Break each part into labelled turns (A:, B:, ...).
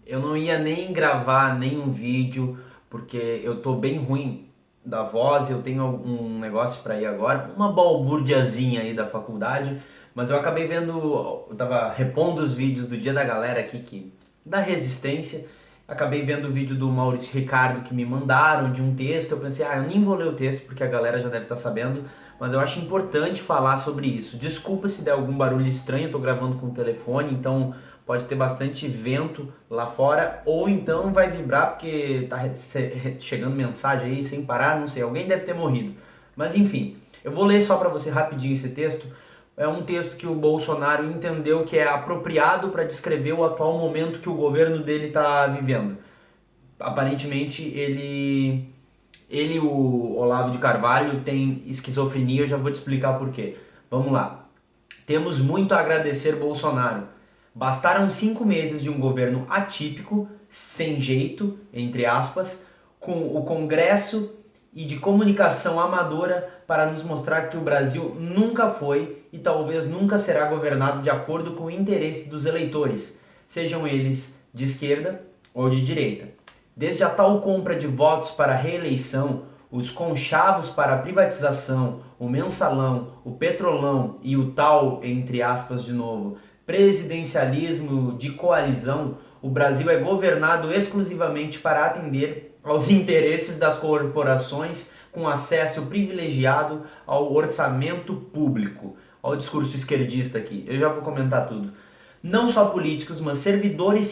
A: Eu não ia nem gravar nenhum vídeo, porque eu tô bem ruim da voz, eu tenho um negócio para ir agora, uma balbúrdiazinha aí da faculdade, mas eu acabei vendo, eu tava repondo os vídeos do Dia da Galera aqui, da Resistência, acabei vendo o vídeo do Maurício Ricardo que me mandaram de um texto, eu pensei, eu nem vou ler o texto porque a galera já deve estar sabendo, mas eu acho importante falar sobre isso. Desculpa se der algum barulho estranho, eu tô gravando com o telefone, então pode ter bastante vento lá fora, ou então vai vibrar porque tá chegando mensagem aí sem parar, não sei, alguém deve ter morrido. Mas enfim, eu vou ler só para você rapidinho esse texto. É um texto que o Bolsonaro entendeu que é apropriado para descrever o atual momento que o governo dele está vivendo. Aparentemente ele e o Olavo de Carvalho tem esquizofrenia, eu já vou te explicar por quê. Vamos lá. Temos muito a agradecer Bolsonaro. Bastaram 5 meses de um governo atípico, sem jeito, entre aspas, com o Congresso e de comunicação amadora para nos mostrar que o Brasil nunca foi e talvez nunca será governado de acordo com o interesse dos eleitores, sejam eles de esquerda ou de direita. Desde a tal compra de votos para a reeleição, os conchavos para a privatização, o mensalão, o petrolão e o tal, entre aspas de novo, presidencialismo de coalizão, o Brasil é governado exclusivamente para atender aos interesses das corporações com acesso privilegiado ao orçamento público. Olha o discurso esquerdista aqui, eu já vou comentar tudo. Não só políticos, mas servidores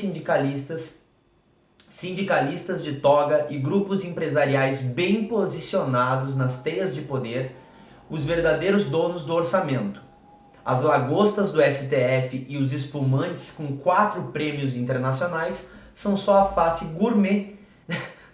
A: sindicalistas de toga e grupos empresariais bem posicionados nas teias de poder, os verdadeiros donos do orçamento. As lagostas do STF e os espumantes com 4 prêmios internacionais são só a face gourmet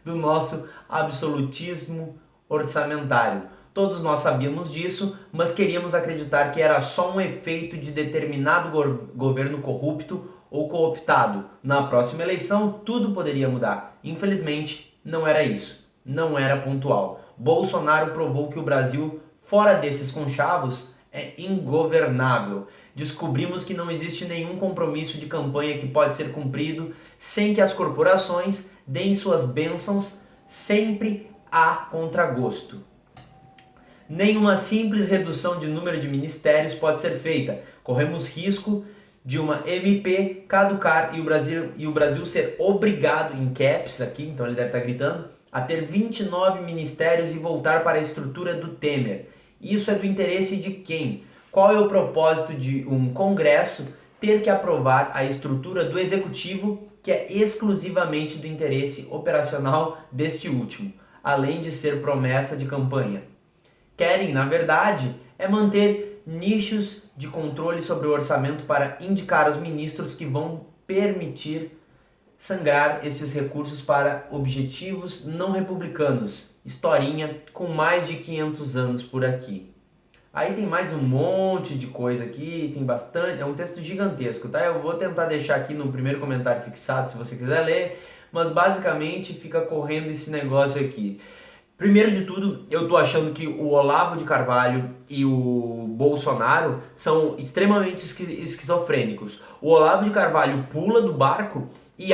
A: do nosso absolutismo orçamentário. Todos nós sabíamos disso, mas queríamos acreditar que era só um efeito de determinado governo corrupto ou cooptado. Na próxima eleição, tudo poderia mudar. Infelizmente, não era isso. Não era pontual. Bolsonaro provou que o Brasil, fora desses conchavos, é ingovernável. Descobrimos que não existe nenhum compromisso de campanha que pode ser cumprido sem que as corporações deem suas bênçãos sempre a contragosto. Nenhuma simples redução de número de ministérios pode ser feita. Corremos risco de uma MP caducar e o Brasil ser obrigado, em caps aqui, então ele deve estar gritando, a ter 29 ministérios e voltar para a estrutura do Temer. Isso é do interesse de quem? Qual é o propósito de um Congresso ter que aprovar a estrutura do Executivo, que é exclusivamente do interesse operacional deste último, além de ser promessa de campanha? Querem, na verdade, é manter nichos de controle sobre o orçamento para indicar os ministros que vão permitir sangrar esses recursos para objetivos não republicanos. Historinha com mais de 500 anos por aqui. Aí tem mais um monte de coisa aqui, tem bastante, é um texto gigantesco, tá? Eu vou tentar deixar aqui no primeiro comentário fixado se você quiser ler, mas basicamente fica correndo esse negócio aqui. Primeiro de tudo, eu tô achando que o Olavo de Carvalho e o Bolsonaro são extremamente esquizofrênicos. O Olavo de Carvalho pula do barco e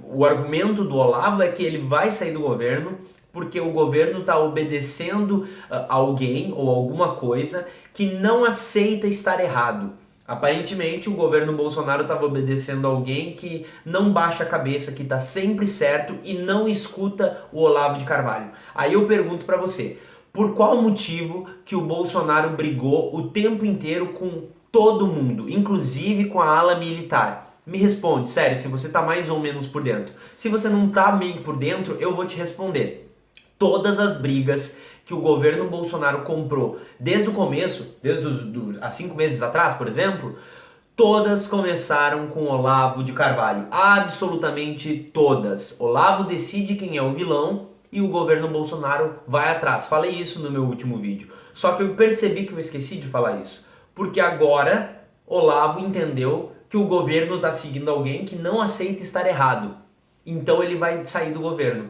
A: o argumento do Olavo é que ele vai sair do governo porque o governo está obedecendo alguém ou alguma coisa que não aceita estar errado. Aparentemente, o governo Bolsonaro estava obedecendo alguém que não baixa a cabeça, que está sempre certo e não escuta o Olavo de Carvalho. Aí eu pergunto para você, por qual motivo que o Bolsonaro brigou o tempo inteiro com todo mundo, inclusive com a ala militar? Me responde, sério, se você está mais ou menos por dentro. Se você não está meio por dentro, eu vou te responder. Todas as brigas que o governo Bolsonaro comprou desde o começo, há 5 meses atrás, por exemplo, todas começaram com Olavo de Carvalho. Absolutamente todas. Olavo decide quem é o vilão e o governo Bolsonaro vai atrás. Falei isso no meu último vídeo. Só que eu percebi que eu esqueci de falar isso. Porque agora Olavo entendeu que o governo está seguindo alguém que não aceita estar errado. Então ele vai sair do governo.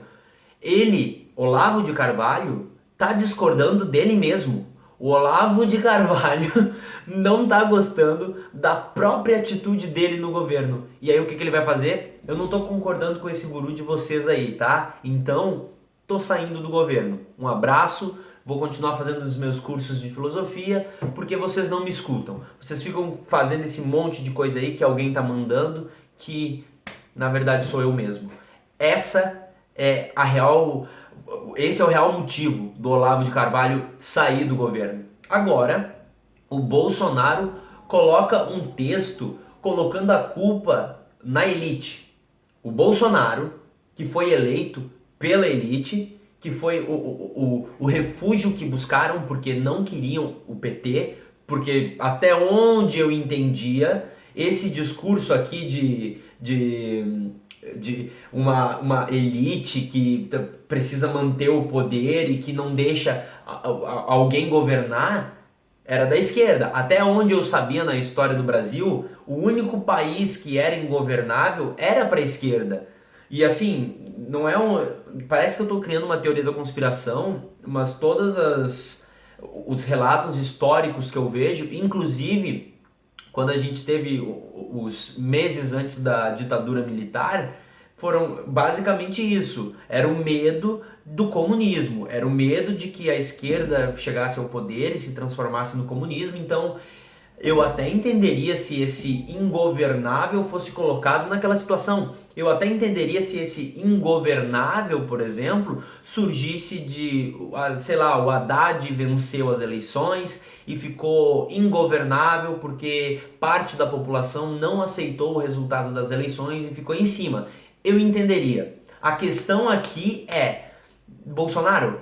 A: Ele, Olavo de Carvalho, está discordando dele mesmo. O Olavo de Carvalho não está gostando da própria atitude dele no governo. E aí o que ele vai fazer? Eu não estou concordando com esse guru de vocês aí, tá? Então, tô saindo do governo. Um abraço, vou continuar fazendo os meus cursos de filosofia, porque vocês não me escutam. Vocês ficam fazendo esse monte de coisa aí que alguém tá mandando, que na verdade sou eu mesmo. Essa é a real, esse é o real motivo do Olavo de Carvalho sair do governo. Agora, o Bolsonaro coloca um texto colocando a culpa na elite. O Bolsonaro, que foi eleito pela elite, que foi o refúgio que buscaram porque não queriam o PT, porque até onde eu entendia, esse discurso aqui de uma elite que precisa manter o poder e que não deixa alguém governar, era da esquerda. Até onde eu sabia na história do Brasil, o único país que era ingovernável era para a esquerda. E assim, não é um. Parece que eu estou criando uma teoria da conspiração, mas os relatos históricos que eu vejo, inclusive quando a gente teve os meses antes da ditadura militar, foram basicamente isso. Era o medo do comunismo, era o medo de que a esquerda chegasse ao poder e se transformasse no comunismo. Então, eu até entenderia se esse ingovernável fosse colocado naquela situação. Eu até entenderia se esse ingovernável, por exemplo, surgisse de, sei lá, o Haddad venceu as eleições e ficou ingovernável porque parte da população não aceitou o resultado das eleições e ficou em cima. Eu entenderia. A questão aqui é, Bolsonaro,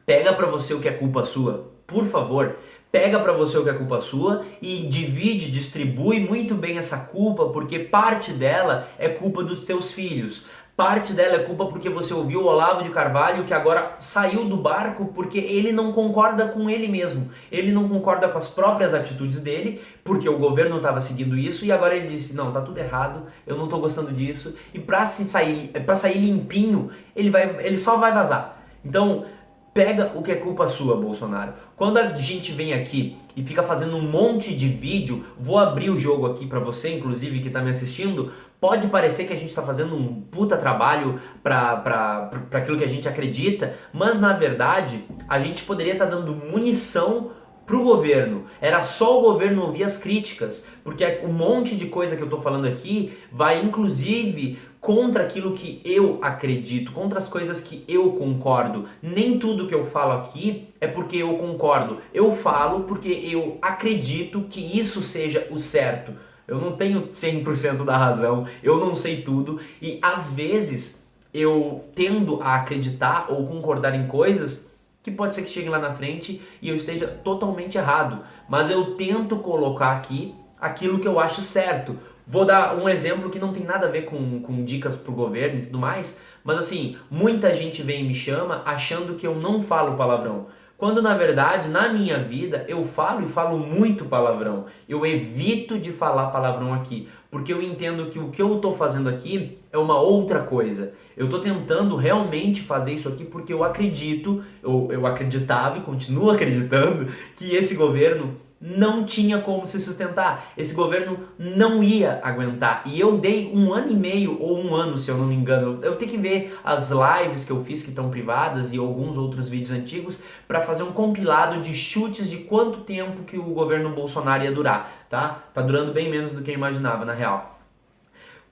A: pega para você o que é culpa sua, por favor. Pega para você o que é culpa sua e divide, distribui muito bem essa culpa, porque parte dela é culpa dos teus filhos. Parte dela é culpa porque você ouviu o Olavo de Carvalho, que agora saiu do barco porque ele não concorda com ele mesmo. Ele não concorda com as próprias atitudes dele, porque o governo estava seguindo isso e agora ele disse: "Não, tá tudo errado, eu não estou gostando disso". E para sair limpinho, ele só vai vazar. Então, pega o que é culpa sua, Bolsonaro. Quando a gente vem aqui e fica fazendo um monte de vídeo, vou abrir o jogo aqui para você, inclusive, que está me assistindo. Pode parecer que a gente está fazendo um puta trabalho para aquilo que a gente acredita, mas na verdade a gente poderia estar dando munição pro governo. Era só o governo ouvir as críticas, porque um monte de coisa que eu estou falando aqui vai inclusive contra aquilo que eu acredito, contra as coisas que eu concordo. Nem tudo que eu falo aqui é porque eu concordo. Eu falo porque eu acredito que isso seja o certo. Eu não tenho 100% da razão, eu não sei tudo e às vezes eu tendo a acreditar ou concordar em coisas que pode ser que chegue lá na frente e eu esteja totalmente errado, mas eu tento colocar aqui aquilo que eu acho certo. Vou dar um exemplo que não tem nada a ver com dicas para o governo e tudo mais, mas assim, muita gente vem e me chama achando que eu não falo palavrão. Quando na verdade, na minha vida, eu falo e falo muito palavrão. Eu evito de falar palavrão aqui, porque eu entendo que o que eu estou fazendo aqui é uma outra coisa. Eu estou tentando realmente fazer isso aqui porque eu acredito, eu acreditava e continuo acreditando que esse governo não tinha como se sustentar. Esse governo não ia aguentar. E eu dei 1 ano e meio ou 1 ano, se eu não me engano. Eu tenho que ver as lives que eu fiz que estão privadas e alguns outros vídeos antigos para fazer um compilado de chutes de quanto tempo que o governo Bolsonaro ia durar, tá? Tá durando bem menos do que eu imaginava, na real.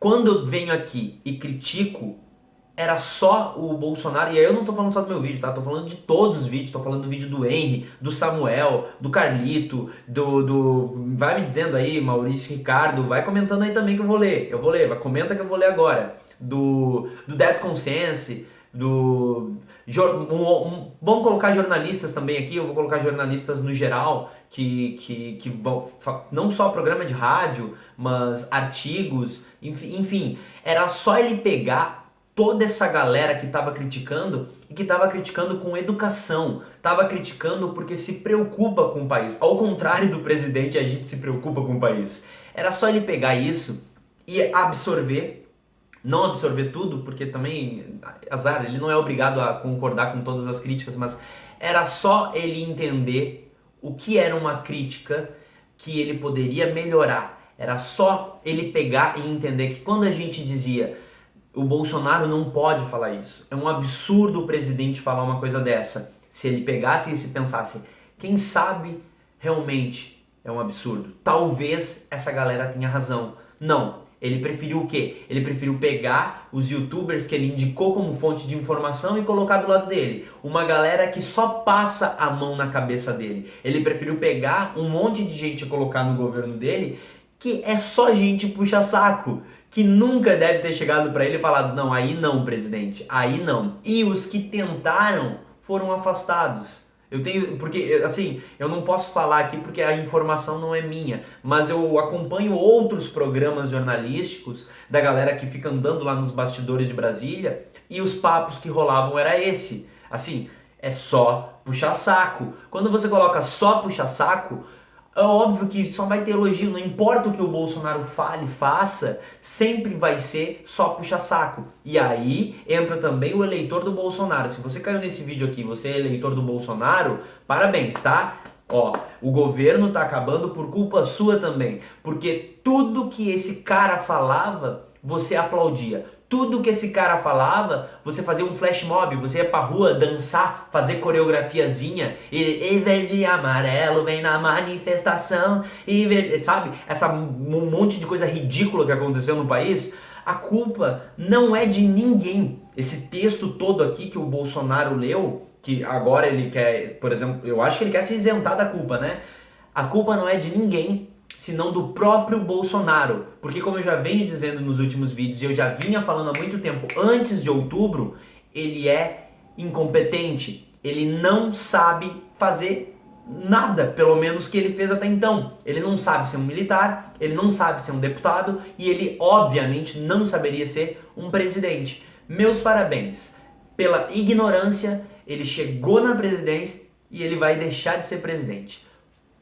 A: Quando eu venho aqui e critico, era só o Bolsonaro, e aí eu não tô falando só do meu vídeo, tá? Tô falando de todos os vídeos, tô falando do vídeo do Henry, do Samuel, do Carlito, vai me dizendo aí, Maurício Ricardo, vai comentando aí também que eu vou ler, vai, comenta que eu vou ler agora. Do Dead Consense, vamos colocar jornalistas também aqui, eu vou colocar jornalistas no geral, que não só programa de rádio, mas artigos, enfim, era só ele pegar toda essa galera que estava criticando e que estava criticando com educação, estava criticando porque se preocupa com o país. Ao contrário do presidente, a gente se preocupa com o país. Era só ele pegar isso e absorver, não absorver tudo, porque também, azar, ele não é obrigado a concordar com todas as críticas, mas era só ele entender o que era uma crítica que ele poderia melhorar. Era só ele pegar e entender que quando a gente dizia o Bolsonaro não pode falar isso, é um absurdo o presidente falar uma coisa dessa. Se ele pegasse e se pensasse, quem sabe realmente é um absurdo. Talvez essa galera tenha razão. Não, ele preferiu o quê? Ele preferiu pegar os youtubers que ele indicou como fonte de informação e colocar do lado dele. Uma galera que só passa a mão na cabeça dele. Ele preferiu pegar um monte de gente e colocar no governo dele que é só gente puxa-saco, que nunca deve ter chegado para ele e falado, não, aí não, presidente, aí não. E os que tentaram foram afastados. Eu tenho, porque assim, eu não posso falar aqui porque a informação não é minha, mas eu acompanho outros programas jornalísticos da galera que fica andando lá nos bastidores de Brasília e os papos que rolavam era esse. Assim, é só puxar saco. Quando você coloca só puxar saco, é óbvio que só vai ter elogio, não importa o que o Bolsonaro fale, faça, sempre vai ser só puxa-saco. E aí entra também o eleitor do Bolsonaro. Se você caiu nesse vídeo aqui, você é eleitor do Bolsonaro, parabéns, tá? Ó, o governo tá acabando por culpa sua também, porque tudo que esse cara falava, você aplaudia. Tudo que esse cara falava, você fazia um flash mob, você ia pra rua dançar, fazer coreografiazinha, e verde e amarelo vem na manifestação, e verde, sabe? Um monte de coisa ridícula que aconteceu no país, a culpa não é de ninguém. Esse texto todo aqui que o Bolsonaro leu, que agora ele quer, por exemplo, eu acho que ele quer se isentar da culpa, né? A culpa não é de ninguém, senão do próprio Bolsonaro. Porque como eu já venho dizendo nos últimos vídeos, e eu já vinha falando há muito tempo, antes de outubro, ele é incompetente. Ele não sabe fazer nada, pelo menos que ele fez até então. Ele não sabe ser um militar, ele não sabe ser um deputado, e ele obviamente não saberia ser um presidente. Meus parabéns. Pela ignorância, ele chegou na presidência e ele vai deixar de ser presidente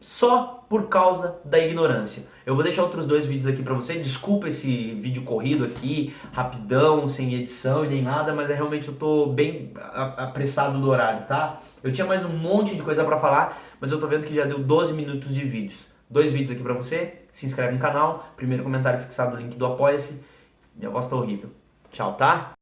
A: só por causa da ignorância. Eu vou deixar outros dois vídeos aqui pra você. Desculpa esse vídeo corrido aqui, rapidão, sem edição e nem nada, mas é realmente eu tô bem apressado do horário, tá? Eu tinha mais um monte de coisa pra falar, mas eu tô vendo que já deu 12 minutos de vídeos. Dois vídeos aqui pra você. Se inscreve no canal, primeiro comentário fixado no link do Apoia-se. Minha voz tá horrível. Tchau, tá?